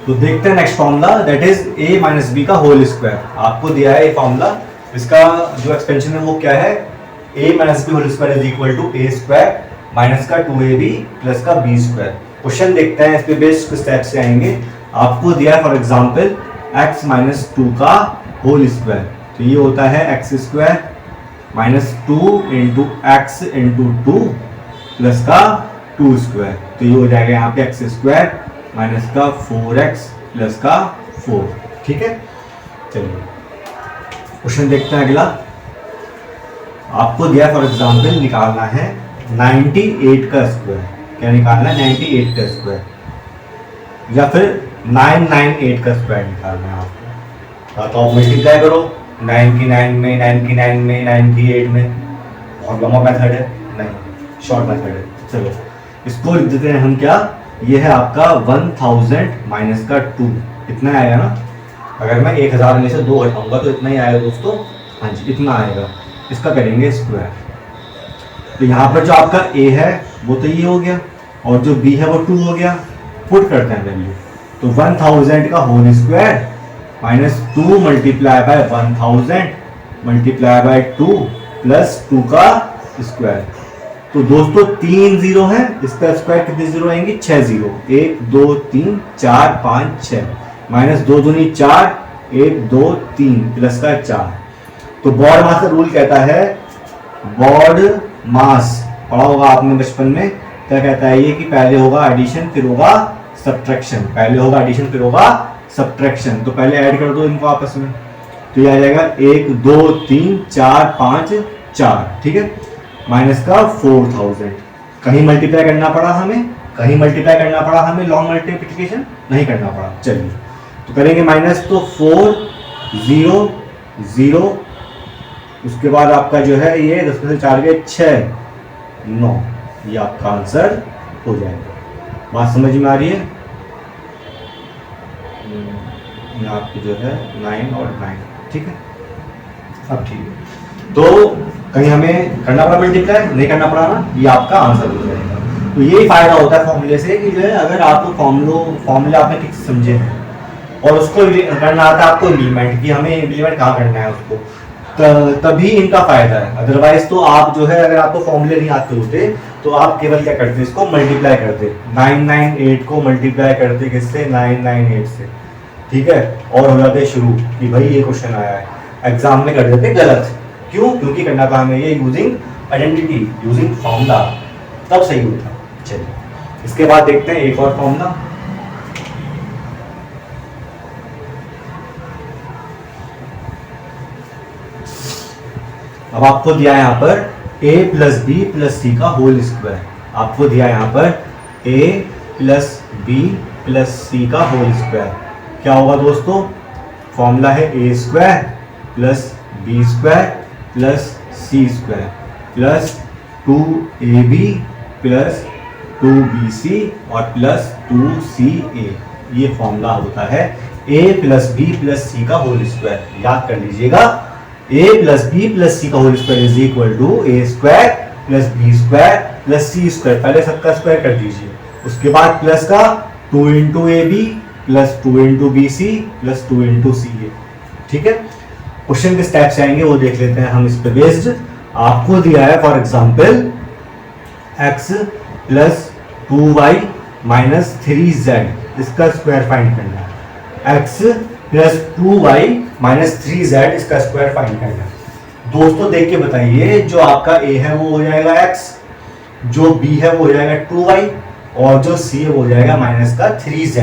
तो देखते हैं next formula, that is a minus b का होल स्क्वायर। आपको दिया है ये फॉर्मूला, इसका जो एक्सपेंशन है वो क्या है, A minus B whole square is equal to A square minus का 2ab प्लस का बी स्क्वायर। क्वेश्चन देखते हैं, इस पे बेस्ड स्टेप से आएंगे। आपको दिया है फॉर एग्जांपल x माइनस 2 का होल स्क्वायर, तो ये होता है x square minus 2 into x into 2 plus का 2 स्क्वायर, तो ये हो जाएगा यहाँ पे एक्स स्क्वायर माइनस का 4x प्लस का 4। ठीक है, चलिए क्वेश्चन देखते हैं अगला। आपको दिया फॉर एग्जांपल निकालना है 98 का स्क्वायर। क्या निकालना है? 98 का स्क्वायर या फिर 998 का स्क्वायर निकालना है आपको। तो आप मल्टीप्लाई करो 9 की 9 में, 9 की 9 में, 9 की 8 में। बहुत लंबा मेथड है, नहीं शॉर्ट मेथड है। चलो इसको लिख देते हैं हम, क्या ये है आपका 1000 माइनस का 2, इतना आएगा ना। अगर मैं 1000 में से 2 हटाऊंगा तो इतना ही आएगा दोस्तों। हाँ जी, इतना आएगा। इसका करेंगे स्क्वायर। तो यहाँ पर जो आपका a है वो तो ये हो गया, और जो b है वो 2 हो गया। पुट करते हैं वैल्यू, तो 1000 का whole square minus 2 multiply by 1000 multiply by 2 plus 2 का स्क्वायर। तो दोस्तों 3 जीरो है, इसका स्क्वायर कितने जीरो आएंगे? 6 जीरो। 1 2 3 4 5 6 माइनस 2 दूनी 4, 1 2 3 प्लस का 4। तो बॉड मास का रूल कहता है, बॉड मास पढ़ा होगा आपने बचपन में, क्या कहता है ये कि पहले होगा एडिशन फिर होगा सब्ट्रैक्शन। पहले होगा एडिशन फिर होगा सब्ट्रैक्शन। तो पहले ऐड कर दो इनको आपस में, तो ये आ जाएगा 1 2 3 4 5 4। ठीक है, माइनस का 4000। कहीं मल्टीप्लाई करना पड़ा हमें, कहीं मल्टीप्लाई करना पड़ा हमें, लॉन्ग मल्टीप्लिकेशन नहीं करना पड़ा। चलिए तो करेंगे माइनस, तो 4 0 0, उसके बाद आपका जो है ये 10 में से 4 गए 6 9, ये आपका आंसर हो जाएगा। बात समझ में आ रही है? ये आपकी जो है 9 और 9। ठीक है, अब ठीक है। तो कहीं हमें करना पड़ा मल्टीप्लाई, नहीं करना पड़ा ना, ये आपका आंसर हो जाएगा। तो यही फायदा होता है फॉर्मूले से कि जो है अगर आपको फॉर्मूले आपने ठीक से समझे हैं और उसको करना आता है आपको इम्प्लीमेंट, कि हमें इम्प्लीमेंट कहाँ करना है उसको, तभी इनका फायदा है। अदरवाइज तो आप जो है अगर आपको फॉर्मूले नहीं आते होते तो आप केवल क्या करते, इसको मल्टीप्लाई करते, 998 को मल्टीप्लाई करते किससे? 998 से। ठीक है, और हो जाते शुरू कि भाई ये क्वेश्चन आया है, एग्जाम में कर देते गलत। क्यों? क्योंकि करना था हमें ये यूजिंग आइडेंटिटी, यूजिंग फॉर्मूला, तब सही होता। चलिए इसके बाद देखते हैं एक और फॉर्मूला। अब आपको दिया है यहाँ पर a plus b plus c का होल स्क्वायर। आपको दिया है यहाँ पर a plus b plus c का होल स्क्वायर। क्या होगा दोस्तों? फॉर्मूला है a square plus b square plus c square plus 2ab plus 2bc और प्लस 2ca। ये फॉर्मूला होता है a plus b plus c का होल स्क्वायर। याद कर लीजिएगा, a plus b plus c का whole square is equal to a square plus b square plus c square. पहले सबका स्क्वायर कर दीजिए, उसके बाद प्लस का 2 into A B plus 2 into B C plus 2 into C A. ठीक है, क्वेश्चन के स्टेप्स आएंगे वो देख लेते हैं हम इस पे बेस्ड। आपको दिया है for example x plus 2y minus 3z, इसका स्क्वायर फाइंड करना है। x plus 2y minus 3z, इसका स्क्वायर फाइंड करना है। दोस्तों देख के बताइए, जो आपका a है वो हो जाएगा x, जो b है वो हो जाएगा 2y, और जो c है वो हो जाएगा माइनस का 3z।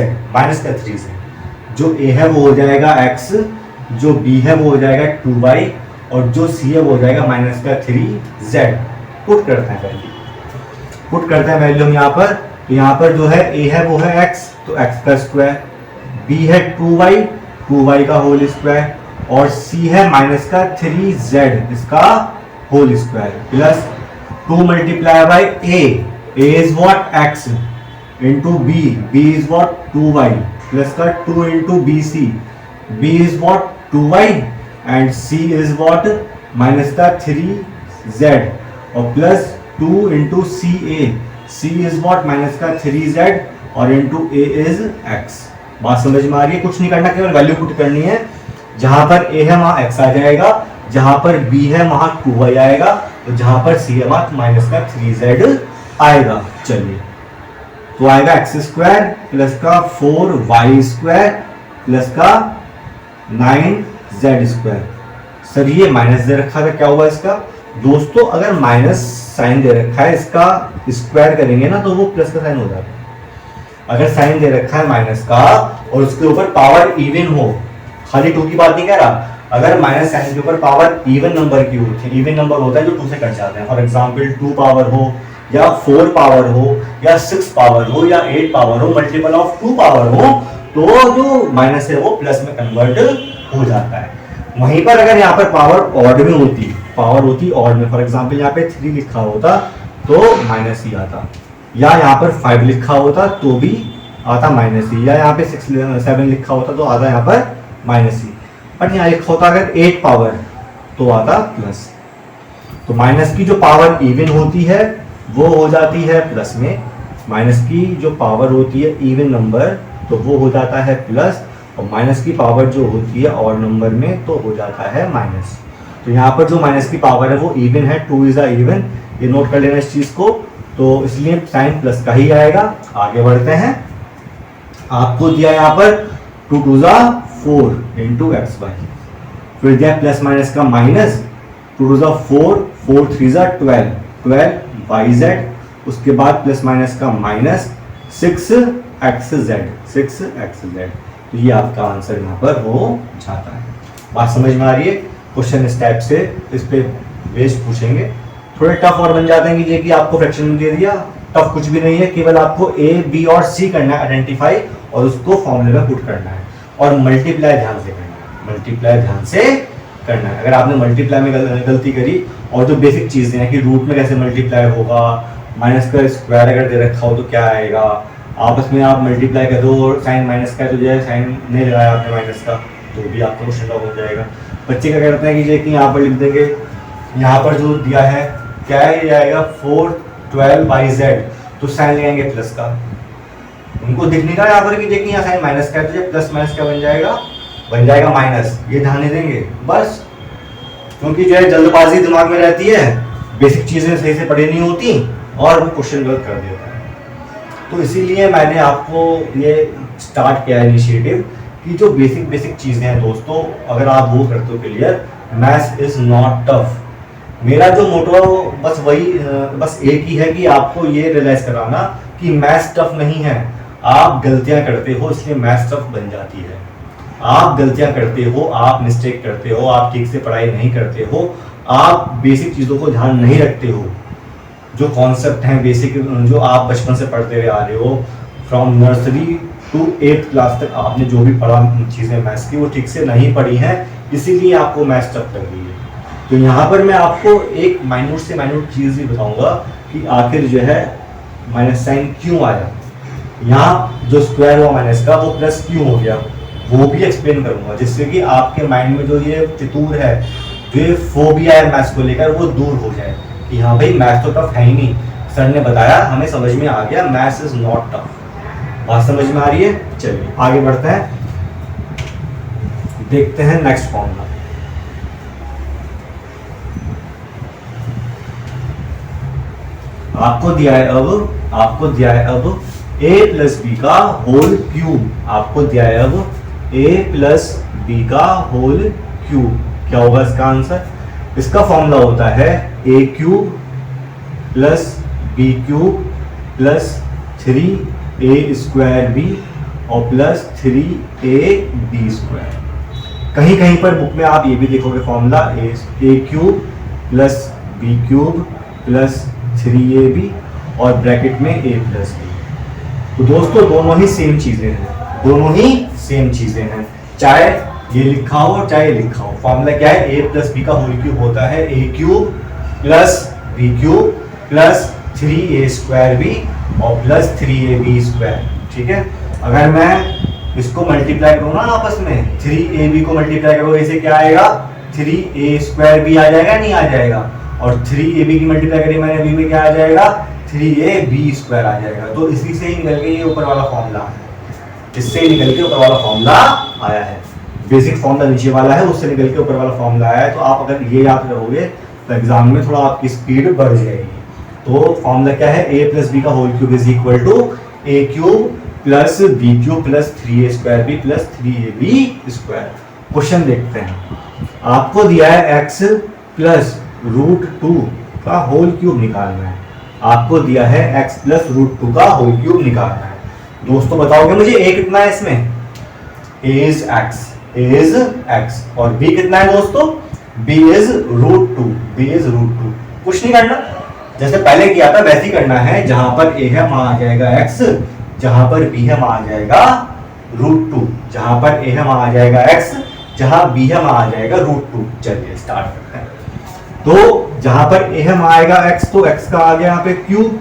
जो a है वो हो जाएगा x, जो b है वो हो जाएगा 2y, और जो c है वो हो जाएगा माइनस का 3z। पुट करते हैं वैल्यू हम यहाँ पर। तो यहाँ पर जो है a है वो है x, तो x का स्क्वायर, b है 2y का होल स्क्वायर, और c है माइनस का 3z, इसका whole square, plus 2 multiply by a is what x into b is what 2y, plus का 2 into b is what 2y, and c is what minus का 3z, और प्लस 2 into c is what minus का 3z, और into a is x। बात समझ में आ रही है? कुछ नहीं करना, केवल वैल्यू पुट करनी है। जहां पर a है वहां x आ जाएगा, जहां पर b है वहां 2y आएगा, तो जहां पर c है वहां माइनस का 3z आएगा। चलिए, तो आएगा एक्स स्क्वायर प्लस का 4y स्क्वायर प्लस का 9z स्क्वायर। सर ये माइनस दे रखा था, क्या हुआ इसका? दोस्तों अगर माइनस साइन दे रखा है, इसका स्क्वायर करेंगे ना तो वो प्लस का साइन हो जाता है। अगर साइन दे रखा है माइनस का और उसके ऊपर पावर इवन हो, खाली 2 की बात नहीं कह रहा, अगर माइनस साइन के ऊपर पावर इवन नंबर की होती है, इवन नंबर होता है जो 2 से कट जाते हैं, फॉर एग्जांपल 2 पावर हो या 4 पावर हो या 6 पावर हो या 8 पावर हो, मल्टीपल ऑफ 2 पावर हो, तो जो माइनस है वो प्लस में कन्वर्ट हो जाता है। वहीं पर अगर यहाँ पर पावर ऑड में होती, पावर होती ऑड में, फॉर एग्जांपल यहाँ पे 3 लिखा होता तो माइनस ही आता, या यहाँ पर 5 लिखा होता तो भी आता माइनस ही, या यहाँ पे 7 लिखा होता तो आता यहाँ पर माइनस ही, बट यहाँ लिखा होता अगर 8 पावर तो आता प्लस। तो माइनस की जो पावर इवन होती है वो हो जाती है प्लस में, माइनस की जो पावर होती है इवन नंबर तो वो हो जाता है प्लस, और माइनस की पावर जो होती है ऑड नंबर में तो हो जाता है माइनस। तो यहाँ पर जो माइनस की पावर है वो इवन है, 2 इज इवन, ये नोट कर लेना इस चीज को। तो इसलिए साइन प्लस का ही आएगा। आगे बढ़ते हैं, आपको दिया यहाँ पर 2 2 4 इंटू एक्स वाई, फिर दिया प्लस माइनस का माइनस, 2 2 4 4 3 12 12 वाई जेड, उसके बाद प्लस माइनस का minus 6 x Z 6 x Z. तो ये आपका आंसर यहाँ पर हो जाता है। बात समझ में आ रही है? क्वेश्चन इस टाइप से इस पे बेस्ड पूछेंगे, थोड़े टफ और बन जाते हैं कि ये कि आपको फ्रैक्शन में दे दिया, टफ कुछ भी नहीं है, केवल आपको ए बी और सी करना है आइडेंटिफाई, और उसको फॉर्मूले में पुट करना है, और मल्टीप्लाई ध्यान से करना है, मल्टीप्लाई ध्यान से करना है। अगर आपने मल्टीप्लाई में गलती करी, और जो बेसिक चीजें हैं कि रूट में कैसे मल्टीप्लाई होगा, माइनस का स्क्वायर अगर दे रखा हो तो क्या आएगा, आपस में आप मल्टीप्लाई कर दो और साइन माइनस का है तो जो है साइन नहीं लगाया आपने माइनस का, तो भी आपका क्वेश्चन लॉक हो जाएगा। बच्चे क्या करते हैं कि यहाँ पर लिख देंगे, यहाँ पर जो दिया है क्या है, ये आएगा 4 12 बाई जेड, तो साइन लगाएंगे प्लस का, उनको दिख नहीं रहा यहाँ पर कि देखिए यहाँ साइन माइनस का है, तो प्लस माइनस क्या बन जाएगा माइनस, ये ध्यान नहीं देंगे बस, क्योंकि जो है जल्दबाजी दिमाग में रहती है, बेसिक चीजें सही से पढ़ी नहीं होती और वो क्वेश्चन गलत कर देता है। तो इसीलिए मैंने आपको ये स्टार्ट किया इनिशिएटिव कि जो बेसिक चीजें हैं दोस्तों, अगर आप वो करते हो clear, maths is not tough. मेरा जो मोटो बस एक ही है कि आपको ये रियलाइज कराना कि मैथ्स टफ नहीं है, आप गलतियां करते हो इसलिए मैथ्स टफ बन जाती है। आप गलतियां करते हो, आप मिस्टेक करते हो, आप ठीक से पढ़ाई नहीं करते हो, आप बेसिक चीज़ों को ध्यान नहीं रखते हो, जो कॉन्सेप्ट हैं बेसिक जो आप बचपन से पढ़ते हुए आ रहे हो, from nursery to 8th class तक आपने जो भी पढ़ा चीज़ें मैथ्स की वो ठीक से नहीं पढ़ी हैं, इसीलिए आपको मैथ्स टफ लग रही है। तो यहाँ पर मैं आपको एक माइन्यूट से माइन्यूट चीज़ भी बताऊँगा कि आखिर जो है माइनस साइन क्यों आया, यहाँ जो स्क्वायर हुआ माइनस का वो प्लस क्यों हो गया, वो भी एक्सप्लेन करूंगा, जिससे कि आपके माइंड में जो ये फितूर है, जो ये फोबिया है मैथ्स को लेकर, वो दूर हो जाए कि हाँ भाई मैथ्स तो टफ है ही नहीं, सर ने बताया हमें समझ में आ गया, मैथ्स इज नॉट टफ। बात समझ में आ रही है? चलिए आगे बढ़ते हैं, देखते हैं नेक्स्ट फॉर्मूला। आपको दिया है अब a प्लस बी का होल क्यूब, आपको दिया है अब a प्लस बी का होल क्यूब। क्या होगा इसका आंसर? इसका फॉर्मूला होता है a cube plus b cube plus 3a square b और प्लस 3ab स्क्वायर। कहीं कहीं पर बुक में आप ये भी देखोगे formula a cube plus b cube plus 3ab और ब्रैकेट में a प्लस बी। तो दोस्तों दोनों ही सेम चीजें हैं, चाहे ये लिखा हो चाहे ये लिखा हो। फॉर्मूला क्या है? a प्लस बी का होल क्यूब होता है a cube plus b cube plus 3a square b और प्लस 3ab स्क्वायर। ठीक है, अगर मैं इसको मल्टीप्लाई करूँ ना आपस में, 3ab को मल्टीप्लाई करो, इसे क्या आएगा? 3a स्क्वायर बी आ जाएगा, नहीं आ जाएगा? और 3ab की मल्टीप्लाई करी मैंने, बी में क्या आ जाएगा? 3ab स्क्वायर आ जाएगा। तो इसी से ही निकल के ये ऊपर वाला फॉर्मूला है। इससे निकल के ऊपर वाला फॉर्मूला आया है। बेसिक फॉर्मूला नीचे वाला है, उससे निकल के ऊपर वाला फॉर्मूला आया है। तो आप अगर ये याद करोगे तो एग्जाम में थोड़ा आपकी स्पीड बढ़ जाएगी। तो फॉर्मूला क्या है, a प्लस बी का whole cube is equal to a cube plus b cube plus 3a² b plus 3ab²। Question देखते हैं। आपको दिया है x प्लस √2 का होल क्यूब निकालना है। आपको दिया है x प्लस √2 का होल क्यूब निकालना है। दोस्तों बताओगे मुझे a कितना है इसमें, a इज x और b कितना है दोस्तों, b इज √2। कुछ नहीं करना, जैसे पहले किया था वैसे ही करना है। जहां पर a है वहां आ जाएगा x, जहां पर b है वहां आ जाएगा √2, जहां पर a है वहां आ जाएगा x, जहां b है वहां आ जाएगा √2। चलिए स्टार्ट करते हैं। तो जहां पर a है वहां आएगा x, तो x का आ गया यहाँ पे क्यूब,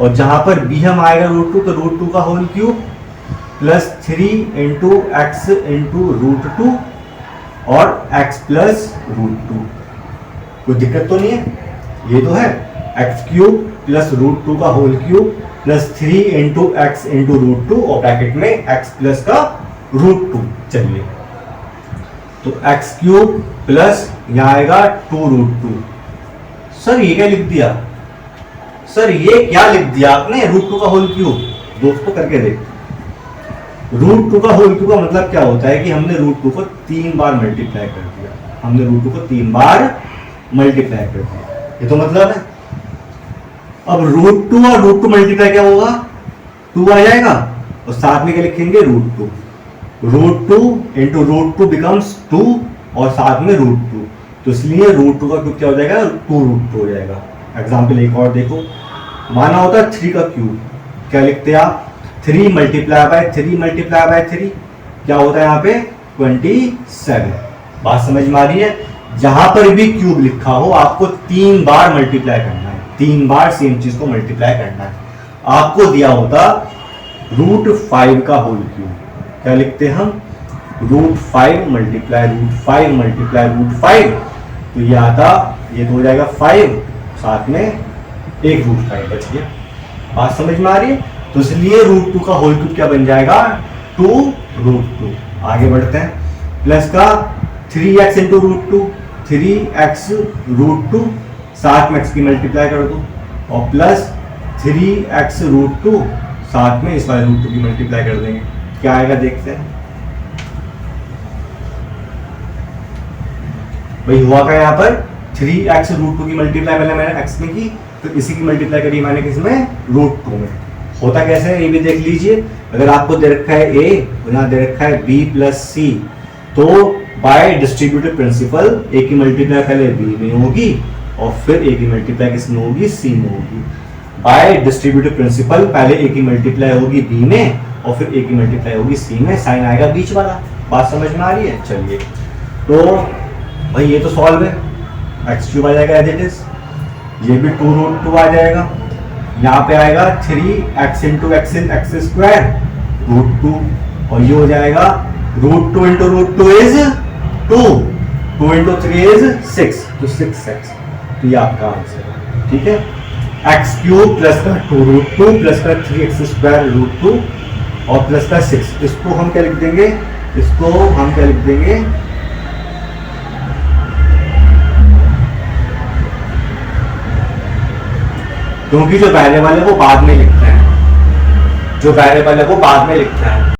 और जहां पर b है वहां आएगा √2, तो √2 का whole cube plus 3 into x into √2 और x प्लस √2। कोई दिक्कत तो नहीं है, ये तो है x क्यूब प्लस √2 का whole cube plus 3 into x into √2 और ब्रैकेट में x प्लस का √2। चलिए तो x क्यूब प्लस यहाँ आएगा 2√2। सर ये क्या लिख दिया, सर ये क्या लिख दिया आपने, √2 का होल क्यूब। दोस्तों करके देखते, √2 का होल क्यूब का मतलब क्या होता है कि हमने √2 को 3 बार मल्टीप्लाई कर दिया, हमने √2 को 3 बार मल्टीप्लाई कर दिया, ये तो मतलब है। अब √2 और √2 मल्टीप्लाई क्या होगा, 2 आ जाएगा और साथ में क्या लिखेंगे √2। √2 इंटू √2 बिकम्स 2 और साथ में √2, तो इसलिए √2 का क्यूब क्या हो जाएगा, 2√2 हो जाएगा। एग्जाम्पल एक और देखो, माना होता है 3 का क्यूब, क्या लिखते हैं आप, 3 मल्टीप्लाई बाय 3 क्या होता है यहाँ पे 27। बात समझ में आ रही है। जहां पर भी क्यूब लिखा हो आपको 3 बार मल्टीप्लाई करना है, 3 बार सेम चीज को मल्टीप्लाई करना है। आपको दिया होता √5 का होल क्यूब, क्या लिखते हैं हम, √5 मल्टीप्लाई √5, तो ये आता, ये तो हो जाएगा 5, साथ में एक √5 बच गया। बात समझ में आ रही है। तो इसलिए √2 का होल क्यूब क्या बन जाएगा, 2√2। आगे बढ़ते हैं, प्लस का 3x इंटू √2, 3x √2, साथ में x की मल्टीप्लाई कर दो, और प्लस 3x √2, साथ में इस वाले √2 की मल्टीप्लाई कर देंगे, क्या आएगा देखते हैं। भाई हुआ क्या यहाँ पर, 3x √2 की मल्टीप्लाई पहले मैंने x में की, तो इसी की मल्टीप्लाई करी मैंने किसमें, √2 में। होता कैसे है ये भी देख लीजिए। अगर आपको दे रखा है a और यहाँ दे रखा है b प्लस c, तो बाय डिस्ट्रीब्यूटिव प्रिंसिपल a की मल्टीप्लाई पहले b में होगी और फिर a की मल्टीप्लाई किसमें होगी, c में होगी। बाय डिस्ट्रीब्यूटिव प्रिंसिपल पहले a की मल्टीप्लाई होगी b में और फिर a की मल्टीप्लाई होगी c में, साइन आएगा बीच वाला। बात समझ में आ रही है। चलिए तो भाई ये तो सॉल्व है, एक्स क्यूब आ जाएगा एज इट इज, ये भी 2√2 आ जाएगा, यहाँ पे आएगा 3x इंटू एक्स स्क्वायर √2, और ये हो जाएगा √2 इंटू √2 इज 2 इंटू 3 इज 6, तो 6x, तो ये आपका आंसर है। ठीक है, एक्स क्यूब प्लस का 2√2 प्लस का 3x स्क्वायर √2 और प्लस का 6, इसको हम क्या लिख देंगे, इसको हम क्या लिख देंगे, क्योंकि जो वेरिएबल है वो बाद में लिखते हैं, जो वेरिएबल है वो बाद में लिखते हैं।